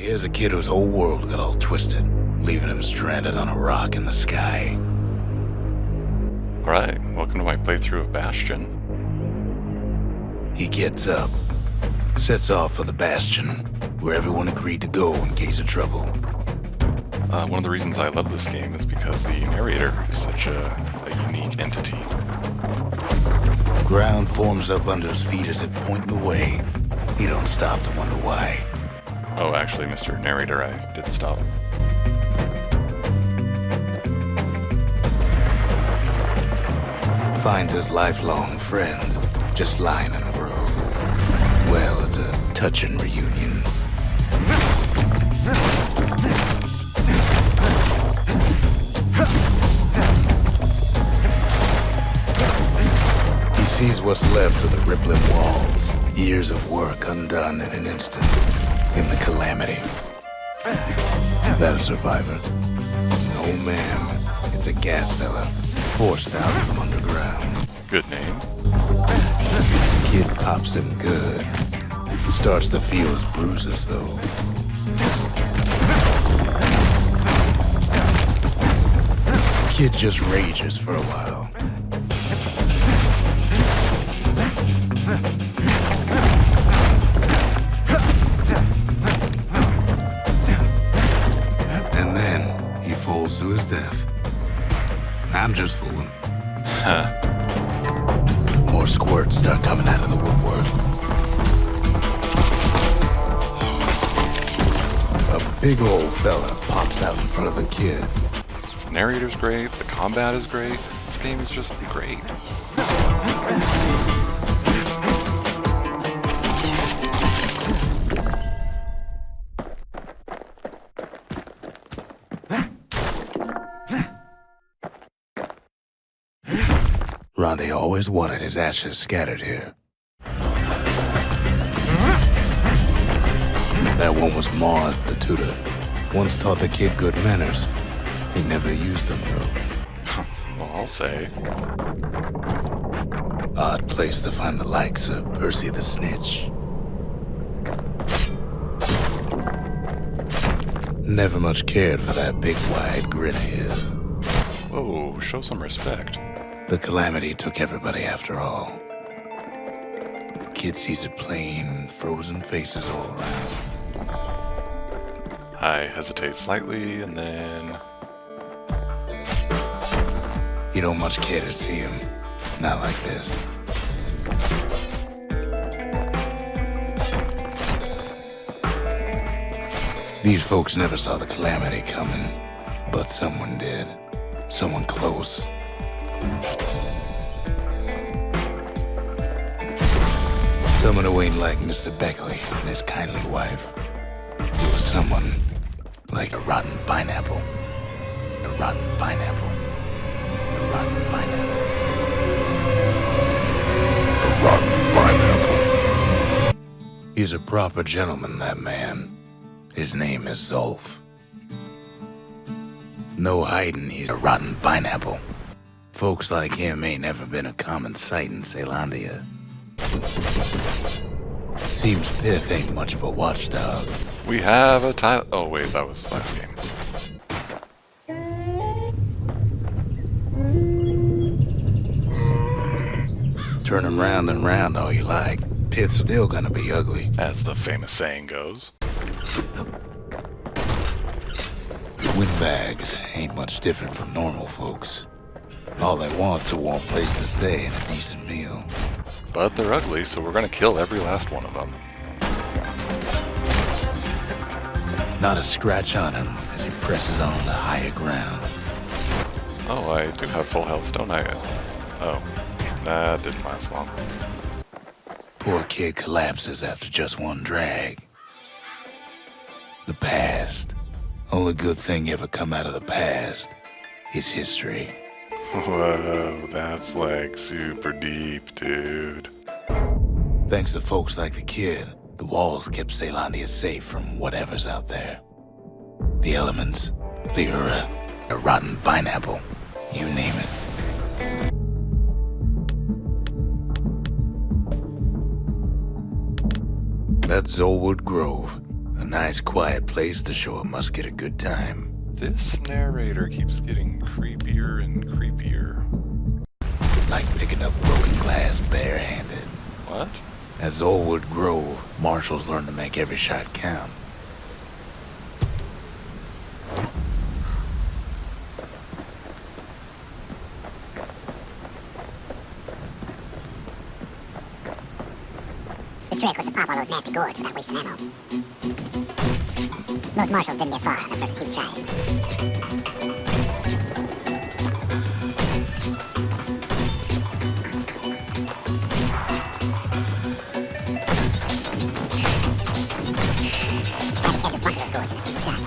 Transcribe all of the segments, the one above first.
Here's a kid whose whole world got all twisted, leaving him stranded on a rock in the sky. Alright, welcome to my playthrough of Bastion. He gets up, sets off for the Bastion, where everyone agreed to go in case of trouble. One of the reasons I love this game is because the narrator is such a unique entity. Ground forms up under his feet as it pointing the way. He don't stop to wonder why. Oh, actually, Mr. Narrator, I did stop. Finds his lifelong friend just lying in the road. Well, it's a touching reunion. He sees what's left of the rippling walls, years of work undone in an instant, in the calamity. That a survivor? No, ma'am. It's a gas fella, forced out from underground. Good name. Kid pops him good. Starts to feel his bruises, though. Kid just rages for a while. And then he falls to his death. I'm just fooling. Huh. More squirts start coming out of the woodwork. A big old fella pops out in front of the kid. The narrator's great, the combat is great, this game is just great. Ronde always wanted his ashes scattered here. That one was Maud, the tutor. Once taught the kid good manners. He never used them, though. Well, I'll say. Odd place to find the likes of Percy the Snitch. Never much cared for that big wide grin of his. Whoa, show some respect. The calamity took everybody after all. Kid sees it plain, frozen faces all around. I hesitate slightly, and then... You don't much care to see him. Not like this. These folks never saw the calamity coming, but someone did. Someone close. Someone who ain't like Mr. Beckley and his kindly wife. It was someone like a rotten pineapple. A rotten pineapple. A rotten pineapple. A rotten pineapple. He's a proper gentleman, that man. His name is Zolf. No hiding, he's a rotten pineapple. Folks like him ain't never been a common sight in Caelondia. Seems Pith ain't much of a watchdog. We have a title. Oh, wait, that was last game. Turn him round and round all you like. Pith's still gonna be ugly. As the famous saying goes. Windbags ain't much different from normal folks. All they want's a warm place to stay and a decent meal. But they're ugly, so we're gonna kill every last one of them. Not a scratch on him as he presses on to higher ground. Oh, I do have full health, don't I? Oh, that didn't last long. Poor kid collapses after just one drag. The past. Only good thing ever come out of the past is history. Whoa, that's like super deep, dude. Thanks to folks like the kid, the walls kept Caelondia safe from whatever's out there. The elements, the Ura, a rotten pineapple, you name it. That's Zolwood Grove. A nice quiet place to show a musket a good time. This narrator keeps getting creepier and creepier. Like picking up broken glass barehanded. What? At Zolwood Grove, marshals learn to make every shot count. The trick was to pop all those nasty gourds without wasting ammo. Most marshals didn't get far on the first few tries. Had to catch a bunch of those gourds in a single shot.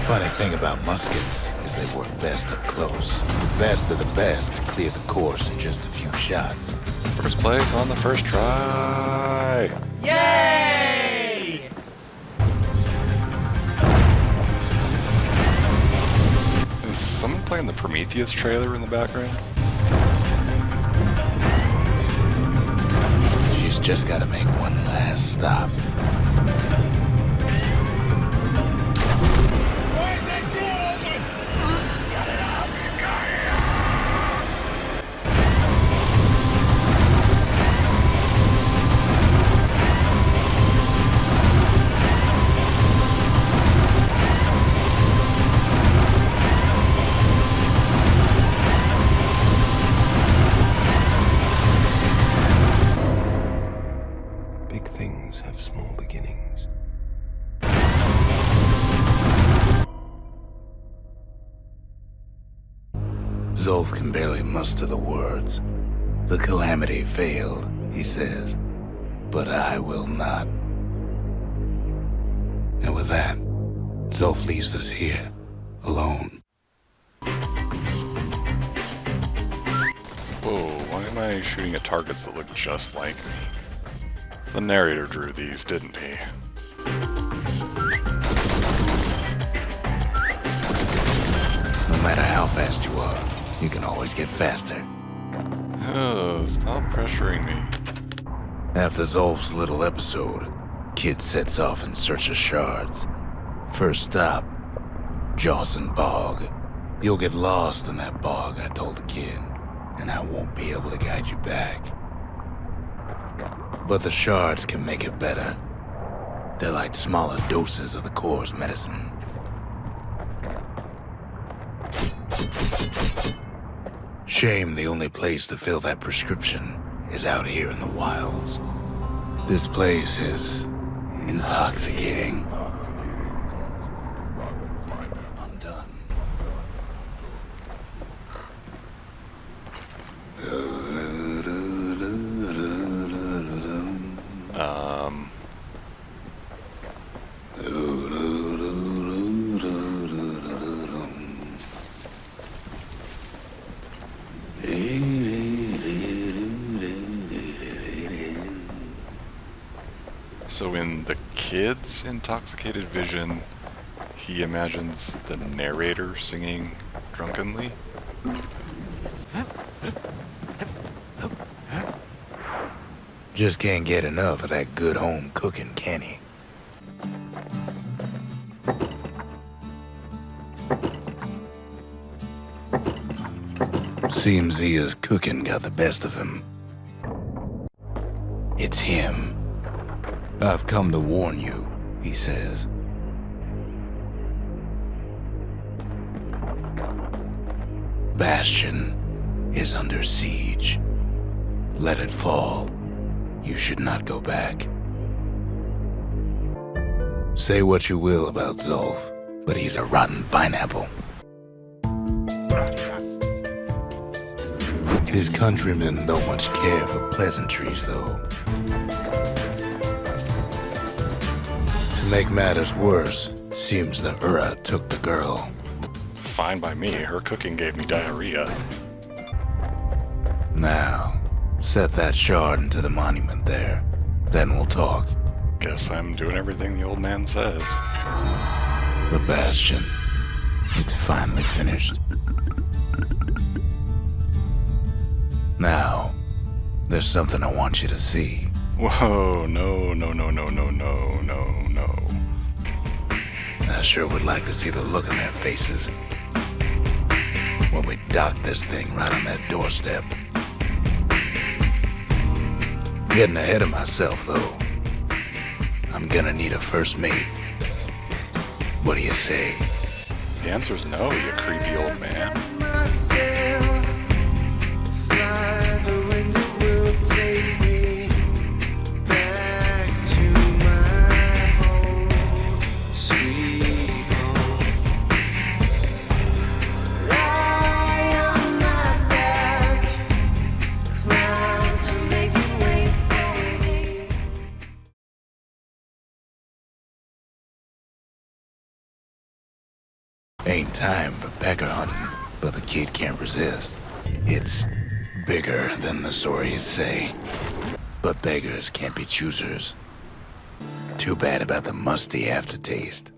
Funny thing about muskets is they work best up close. The best of the best clear the course in just a few shots. First place on the first try. Yay! Is someone playing the Prometheus trailer in the background? She's just gotta make one last stop. Where's that door open? Got it out! Got it out! Big things have small beginnings. Zolf can barely muster the words. The calamity failed, he says, but I will not. And with that, Zolf leaves us here, alone. Whoa, why am I shooting at targets that look just like me? The narrator drew these, didn't he? No matter how fast you are, you can always get faster. Oh, stop pressuring me. After Zolf's little episode, Kid sets off in search of shards. First stop, Jawson Bog. You'll get lost in that bog, I told the kid, and I won't be able to guide you back. But the shards can make it better. They're like smaller doses of the Core's medicine. Shame the only place to fill that prescription is out here in the wilds. This place is intoxicating. I'm done. So in the kid's intoxicated vision, he imagines the narrator singing drunkenly? Just can't get enough of that good home cooking, can he? Seems Zia's cooking got the best of him. It's him. I've come to warn you, he says. Bastion is under siege. Let it fall. You should not go back. Say what you will about Zolf, but he's a rotten pineapple. His countrymen don't much care for pleasantries, though. To make matters worse, seems the Ura took the girl. Fine by me, her cooking gave me diarrhea. Now, set that shard into the monument there. Then we'll talk. Guess I'm doing everything the old man says. The Bastion. It's finally finished. Now, there's something I want you to see. Whoa, no, no, no, no, no, no, no, no. I sure would like to see the look on their faces when we dock this thing right on their doorstep. Getting ahead of myself, though. I'm gonna need a first mate. What do you say? The answer's no, you creepy old man. Ain't time for pecker hunting, but the kid can't resist. It's bigger than the stories say. But beggars can't be choosers. Too bad about the musty aftertaste.